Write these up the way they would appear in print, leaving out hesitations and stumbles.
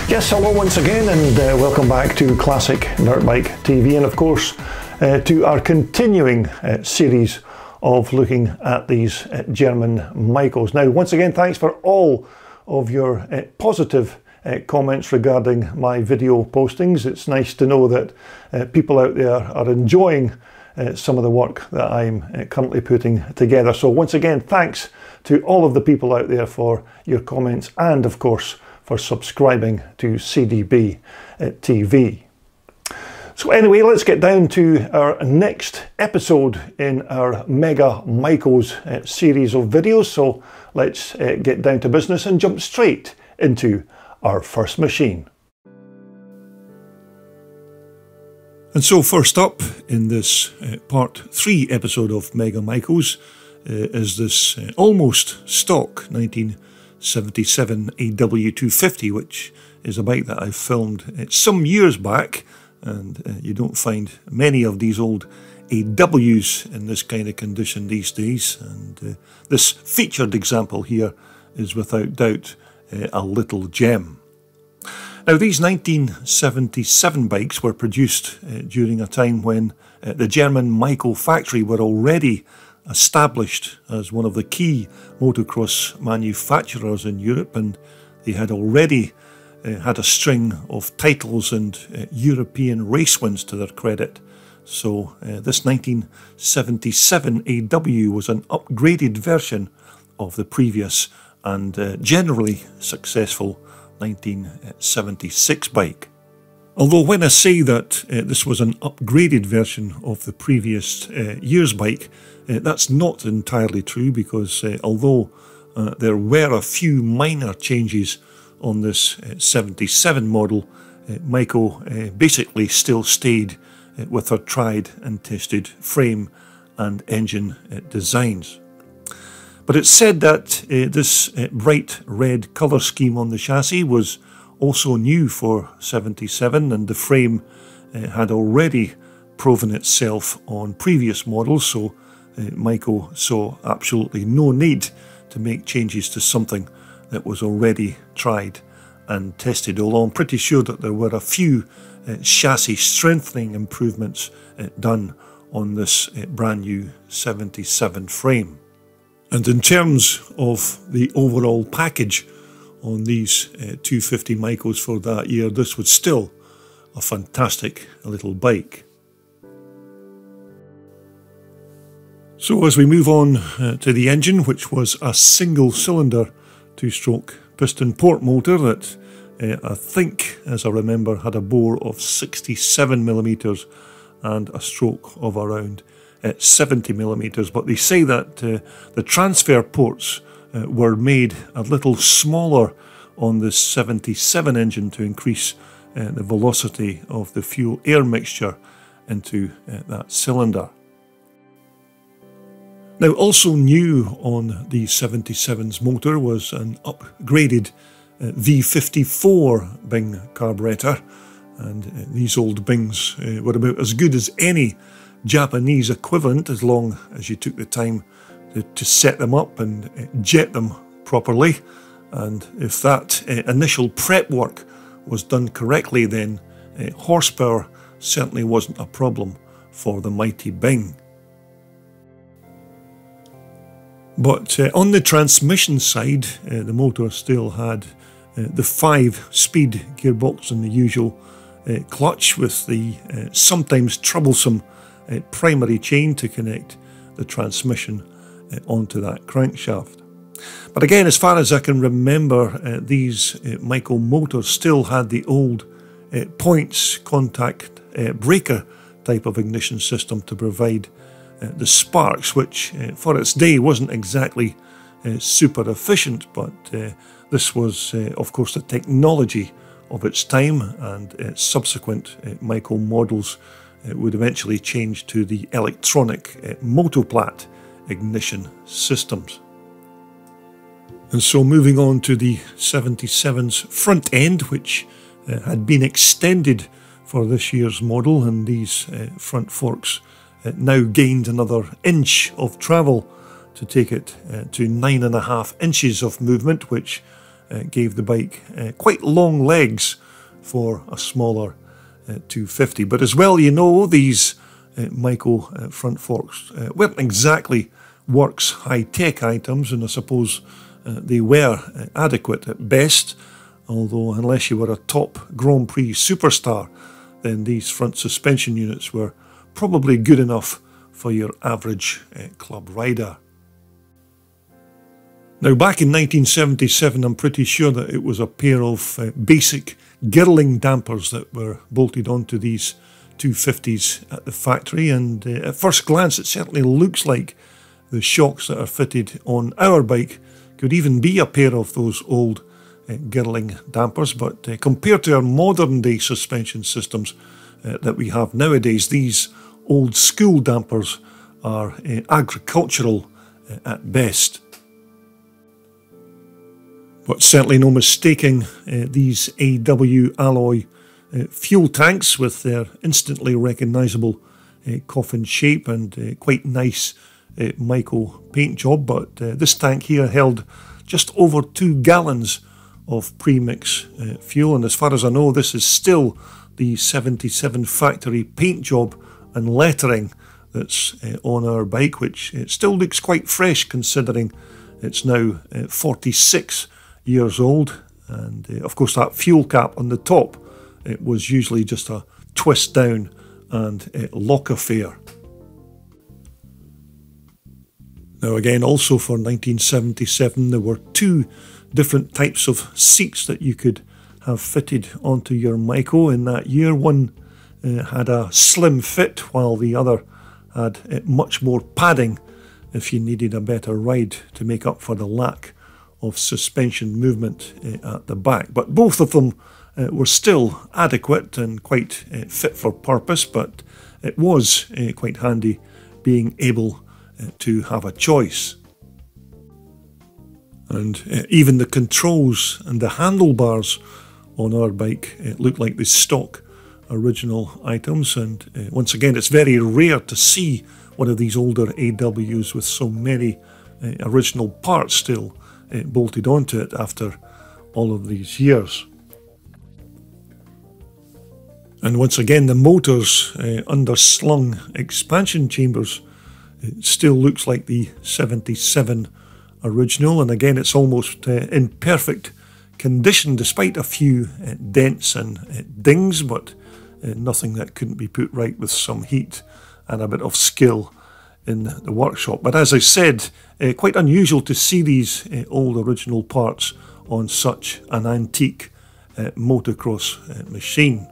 Yes, hello once again, and welcome back to Classic Dirt Bike TV, and of course to our continuing series of looking at these German Maicos. Now, once again, thanks for all of your positive comments regarding my video postings. It's nice to know that people out there are enjoying some of the work that I'm currently putting together. So once again, thanks to all of the people out there for your comments, and of course for subscribing to CDB TV. So anyway, let's get down to our next episode in our Mega Maicos series of videos. So let's get down to business and jump straight into our first machine. And so first up in this part 3 episode of Mega Maicos is this almost stock 1977 AW250, which is a bike that I filmed some years back, and you don't find many of these old AWs in this kind of condition these days, and this featured example here is without doubt a little gem. Now, these 1977 bikes were produced during a time when the German Maico factory were already established as one of the key motocross manufacturers in Europe, and they had already had a string of titles and European race wins to their credit. So this 1977 AW was an upgraded version of the previous and generally successful 1976 bike. Although when I say that this was an upgraded version of the previous year's bike, that's not entirely true, because although there were a few minor changes on this 77 model, Maico basically still stayed with her tried and tested frame and engine designs. But it's said that this bright red colour scheme on the chassis was also new for 77, and the frame had already proven itself on previous models, so Maico saw absolutely no need to make changes to something that was already tried and tested, although I'm pretty sure that there were a few chassis strengthening improvements done on this brand new 77 frame. And in terms of the overall package on these 250 Maicos for that year, this was still a fantastic little bike. So as we move on to the engine, which was a single cylinder 2-stroke piston port motor that I think, as I remember, had a bore of 67mm and a stroke of around 70mm, but they say that the transfer ports were made a little smaller on this 77 engine to increase the velocity of the fuel-air mixture into that cylinder. Now, also new on the 77's motor was an upgraded V54 Bing carburetor, and these old Bings were about as good as any Japanese equivalent, as long as you took the time to set them up and jet them properly. And if that initial prep work was done correctly, then horsepower certainly wasn't a problem for the mighty Bing. But on the transmission side, the motor still had the 5-speed gearbox and the usual clutch with the sometimes troublesome primary chain to connect the transmission onto that crankshaft. But again, as far as I can remember, these Maico motors still had the old points contact breaker type of ignition system to provide the sparks, which for its day wasn't exactly super efficient, but this was of course the technology of its time, and subsequent Maico models would eventually change to the electronic motoplat ignition systems. And so moving on to the 77's front end, which had been extended for this year's model, and these front forks now gained another inch of travel to take it to 9.5 inches of movement, which gave the bike quite long legs for a smaller 250. But as well, you know, these Maico front forks weren't exactly works high-tech items, and I suppose they were adequate at best, although unless you were a top Grand Prix superstar, then these front suspension units were probably good enough for your average club rider. Now, back in 1977, I'm pretty sure that it was a pair of basic girdling dampers that were bolted onto these 250s at the factory, and at first glance it certainly looks like the shocks that are fitted on our bike could even be a pair of those old girdling dampers, but compared to our modern day suspension systems that we have nowadays, these old school dampers are agricultural at best. But certainly no mistaking these AW alloy fuel tanks with their instantly recognisable coffin shape and quite nice Maico paint job. But this tank here held just over 2 gallons of premix fuel, and as far as I know, this is still the 77 factory paint job and lettering that's on our bike, which still looks quite fresh considering it's now 46 years old. And of course that fuel cap on the top, it was usually just a twist down and lock affair. Now again, also for 1977, there were 2 different types of seats that you could have fitted onto your Maico in that year. One had a slim fit, while the other had much more padding if you needed a better ride to make up for the lack of suspension movement at the back. But both of them were still adequate and quite fit for purpose, but it was quite handy being able to have a choice. And even the controls and the handlebars on our bike look like the stock original items, and once again it's very rare to see one of these older AWs with so many original parts still bolted onto it after all of these years. And once again, the motors underslung expansion chambers, it still looks like the 77 original, and again it's almost in perfect condition despite a few dents and dings, but nothing that couldn't be put right with some heat and a bit of skill in the workshop. But as I said, quite unusual to see these old original parts on such an antique motocross machine.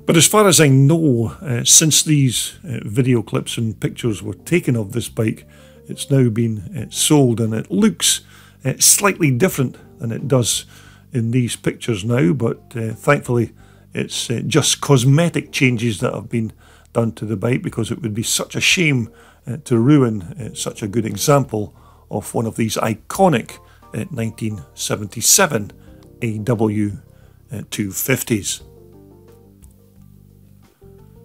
But as far as I know, since these video clips and pictures were taken of this bike, it's now been sold, and it looks slightly different than it does in these pictures now, but thankfully it's just cosmetic changes that have been done to the bike, because it would be such a shame to ruin such a good example of one of these iconic 1977 AW 250s.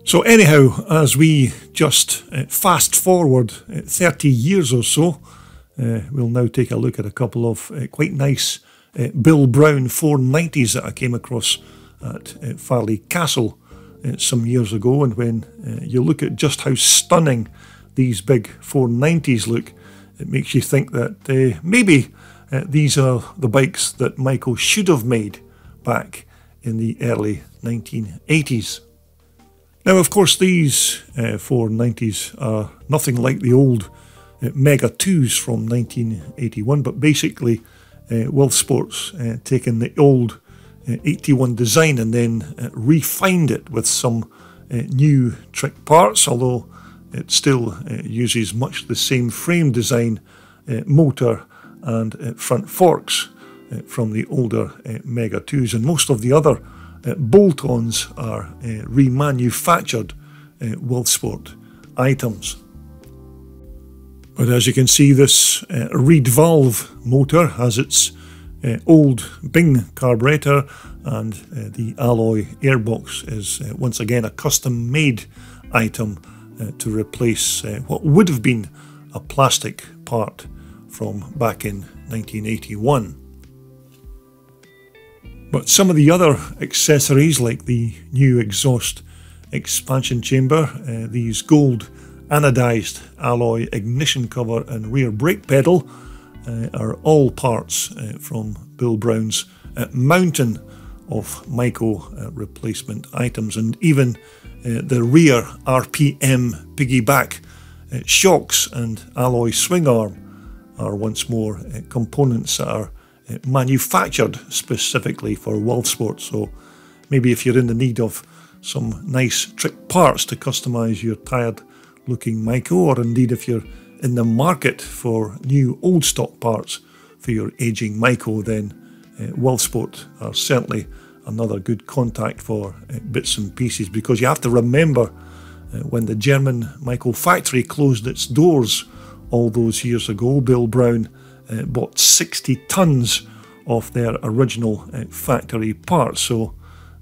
So anyhow, as we just fast forward 30 years or so, we'll now take a look at a couple of quite nice Bill Brown 490s that I came across at Farley Castle some years ago. And when you look at just how stunning these big 490s look, it makes you think that maybe these are the bikes that Maico should have made back in the early 1980s. Now, of course, these 490s are nothing like the old Mega 2s from 1981, but basically Wulfsport's taken the old 81 design and then refined it with some new trick parts, although it still uses much the same frame design, motor and front forks from the older Mega 2s, and most of the other bolt-ons are remanufactured Wulfsport items. But as you can see, this reed valve motor has its old Bing carburetor, and the alloy airbox is once again a custom made item to replace what would have been a plastic part from back in 1981. But some of the other accessories, like the new exhaust expansion chamber, these gold anodized alloy ignition cover and rear brake pedal, are all parts from Bill Brown's mountain of Maico replacement items, and even the rear RPM piggyback shocks and alloy swing arm are once more components that are manufactured specifically for Wulfsport. So maybe if you're in the need of some nice trick parts to customise your tired looking Maico, or indeed if you're in the market for new old stock parts for your ageing Maico, then Wulfsport are certainly another good contact for bits and pieces, because you have to remember when the German Maico factory closed its doors all those years ago, Bill Brown bought 60 tons of their original factory parts. So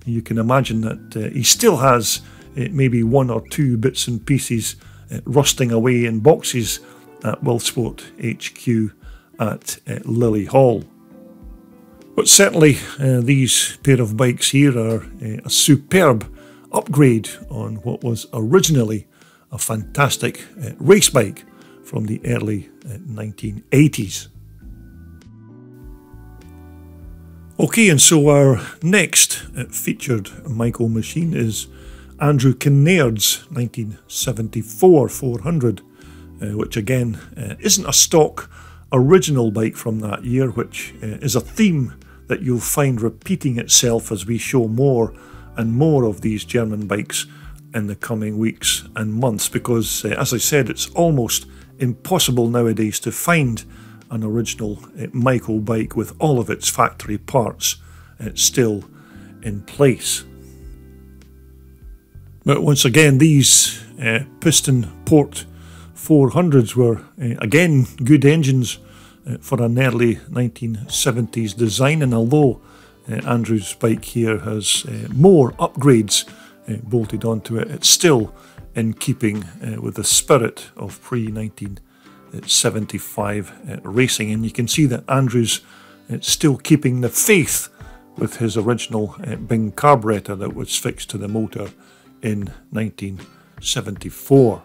you can imagine that he still has maybe one or two bits and pieces rusting away in boxes at Wulfsport HQ at Lily Hall. But certainly these pair of bikes here are a superb upgrade on what was originally a fantastic race bike from the early 1980s. Okay, and so our next featured Maico machine is Andrew Kennard's 1974 400, which again isn't a stock original bike from that year, which is a theme that you'll find repeating itself as we show more and more of these German bikes in the coming weeks and months, because as I said, it's almost impossible nowadays to find an original Maico bike with all of its factory parts still in place. But once again, these piston port 400s were again good engines for an early 1970s design, and although Andrew's bike here has more upgrades bolted onto it, it's still in keeping with the spirit of pre-1975 racing, and you can see that Andrew's still keeping the faith with his original Bing carburetor that was fixed to the motor in 1974.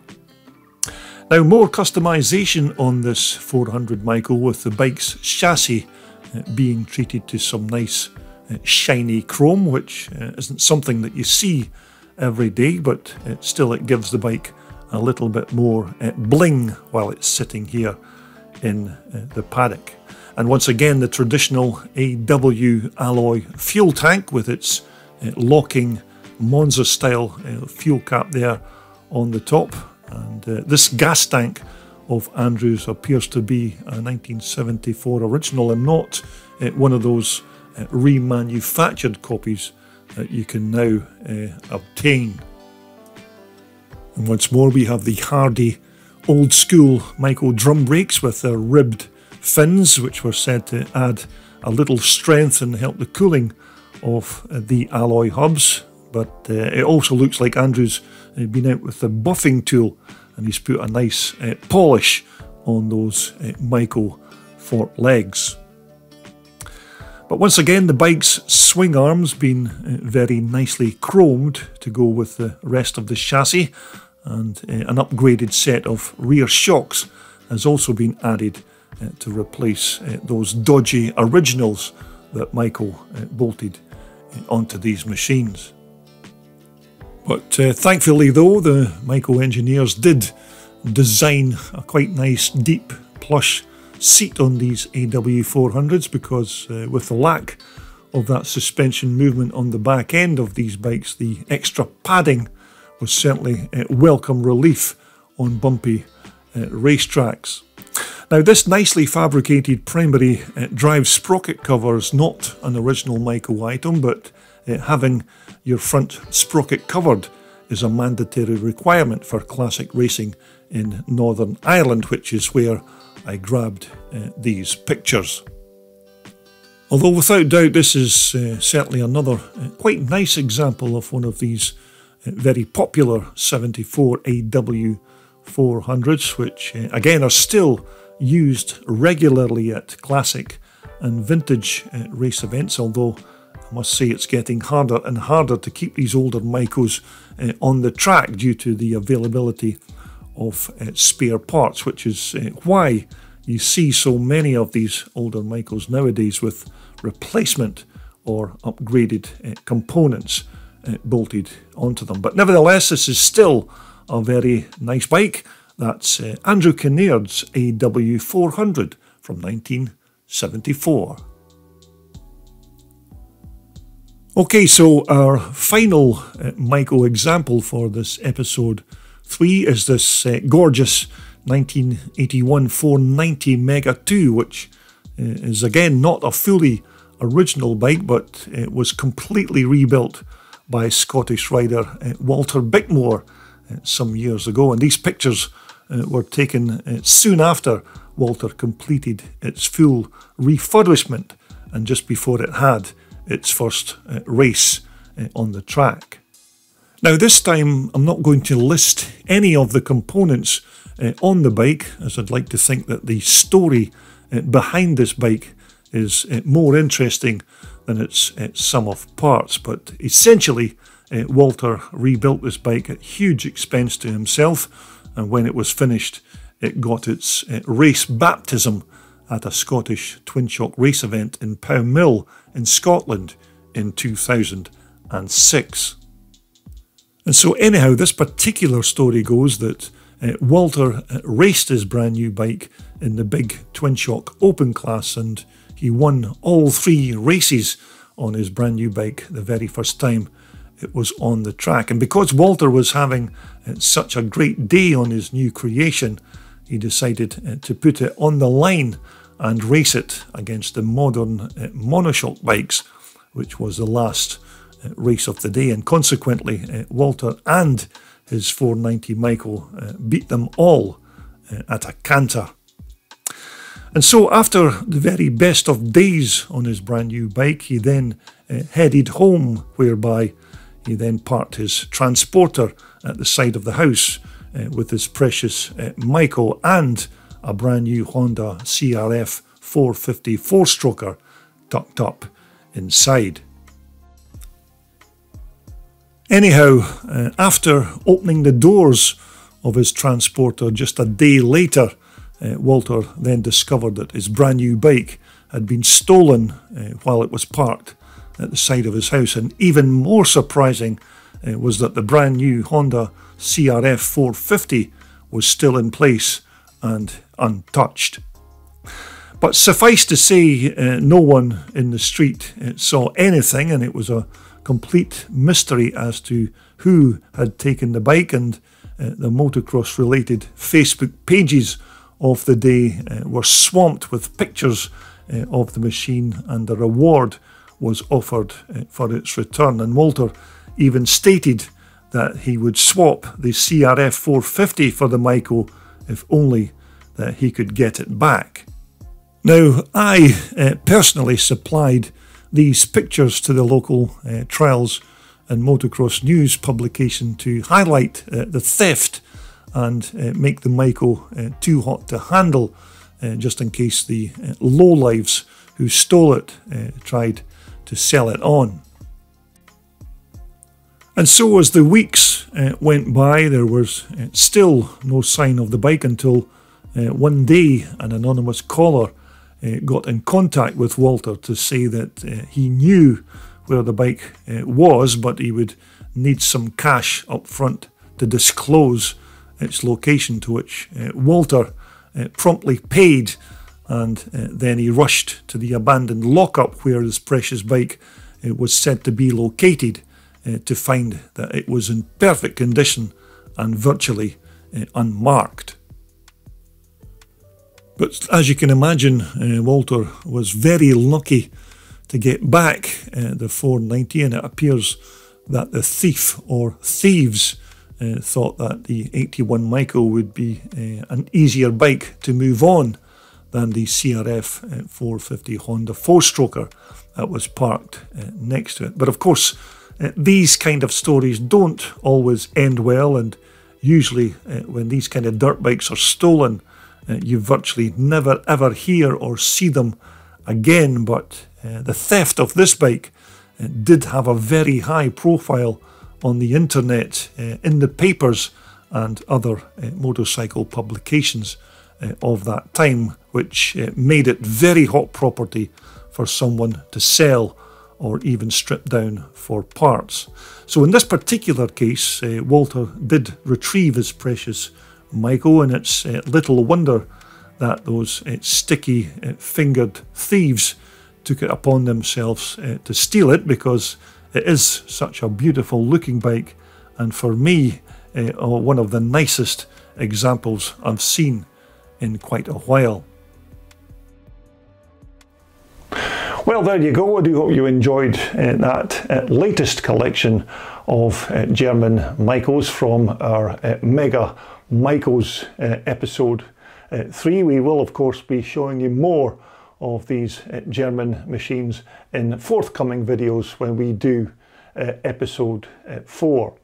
Now, more customization on this 400 Maico, with the bike's chassis being treated to some nice shiny chrome, which isn't something that you see every day, but still it gives the bike a little bit more bling while it's sitting here in the paddock. And once again, the traditional AW alloy fuel tank with its locking Monza style fuel cap there on the top. And this gas tank of Andrew's appears to be a 1974 original and not one of those remanufactured copies that you can now obtain. And once more, we have the hardy old school Maico drum brakes with their ribbed fins, which were said to add a little strength and help the cooling of the alloy hubs. But it also looks like Andrew's been out with the buffing tool and he's put a nice polish on those Maico fork legs. But once again, the bike's swing arms been very nicely chromed to go with the rest of the chassis, and an upgraded set of rear shocks has also been added to replace those dodgy originals that Maico bolted onto these machines. But thankfully though, the Maico engineers did design a quite nice deep plush seat on these AW400s, because with the lack of that suspension movement on the back end of these bikes, the extra padding was certainly welcome relief on bumpy racetracks. Now, this nicely fabricated primary drive sprocket cover is not an original Maico item, but having your front sprocket covered is a mandatory requirement for classic racing in Northern Ireland, which is where I grabbed these pictures. Although without doubt this is certainly another quite nice example of one of these very popular 74 AW 400s, which again are still used regularly at classic and vintage race events, although I must say it's getting harder and harder to keep these older Maicos on the track due to the availability of spare parts, which is why you see so many of these older Maicos nowadays with replacement or upgraded components bolted onto them. But nevertheless, this is still a very nice bike. That's Andrew Kennard's AW400 from 1974. Okay, so our final Maico example for this episode 3 is this gorgeous 1981 490 Mega 2, which is again not a fully original bike, but it was completely rebuilt by Scottish rider Walter Bickmore some years ago. And these pictures were taken soon after Walter completed its full refurbishment and just before it had its first race on the track. Now this time I'm not going to list any of the components on the bike, as I'd like to think that the story behind this bike is more interesting than its sum of parts. But essentially Walter rebuilt this bike at huge expense to himself, and when it was finished it got its race baptism at a Scottish twin shock race event in Pow Mill in Scotland in 2006. And so anyhow, this particular story goes that Walter raced his brand new bike in the big twin shock open class, and he won all 3 races on his brand new bike the very first time it was on the track. And because Walter was having such a great day on his new creation, he decided to put it on the line and race it against the modern monoshock bikes, which was the last race of the day. And consequently, Walter and his 490 Maico beat them all at a canter. And so after the very best of days on his brand new bike, he then headed home, whereby he then parked his transporter at the side of the house with his precious Maico and a brand new Honda CRF 450 four-stroker tucked up inside. Anyhow, after opening the doors of his transporter just a day later, Walter then discovered that his brand new bike had been stolen while it was parked at the side of his house. And even more surprising was that the brand new Honda CRF 450 was still in place and untouched. But suffice to say, no one in the street saw anything, and it was a complete mystery as to who had taken the bike, and the motocross related Facebook pages of the day were swamped with pictures of the machine, and a reward was offered for its return. And Walter even stated that he would swap the CRF 450 for the Maico if only that he could get it back. Now, I personally supplied these pictures to the local Trials and Motocross News publication to highlight the theft and make the Maico too hot to handle, just in case the lowlives who stole it tried to sell it on. And so as the weeks went by, there was still no sign of the bike until one day an anonymous caller got in contact with Walter to say that he knew where the bike was, but he would need some cash up front to disclose its location, to which Walter promptly paid, and then he rushed to the abandoned lockup where his precious bike was said to be located, to find that it was in perfect condition and virtually unmarked. But as you can imagine, Walter was very lucky to get back the 490, and it appears that the thief or thieves thought that the 81 Maico would be an easier bike to move on than the CRF 450 Honda four-stroker that was parked next to it. But of course, these kind of stories don't always end well, and Usually when these kind of dirt bikes are stolen, you virtually never ever hear or see them again, but the theft of this bike did have a very high profile on the internet, in the papers and other motorcycle publications of that time, which made it very hot property for someone to sell or even strip down for parts. So in this particular case, Walter did retrieve his precious Maico, and it's little wonder that those sticky fingered thieves took it upon themselves to steal it, because it is such a beautiful looking bike, and for me one of the nicest examples I've seen in quite a while. Well, there you go. I do hope you enjoyed that latest collection of German Maicos from our Mega Maicos episode 3. We will of course be showing you more of these German machines in forthcoming videos when we do episode 4.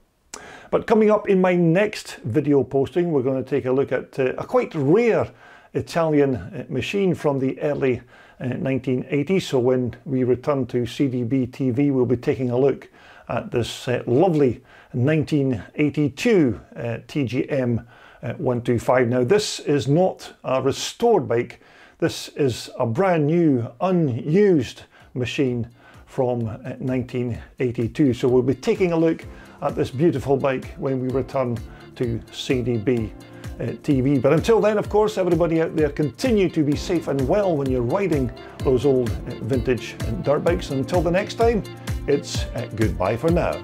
But coming up in my next video posting, we're going to take a look at a quite rare Italian machine from the early 1980s. So when we return to CDB TV, we'll be taking a look at this lovely 1982 TGM 125. Now this is not a restored bike, this is a brand new unused machine from 1982. So we'll be taking a look at this beautiful bike when we return to CDB TV. But until then, of course, everybody out there, continue to be safe and well when you're riding those old vintage dirt bikes. Until the next time, it's goodbye for now.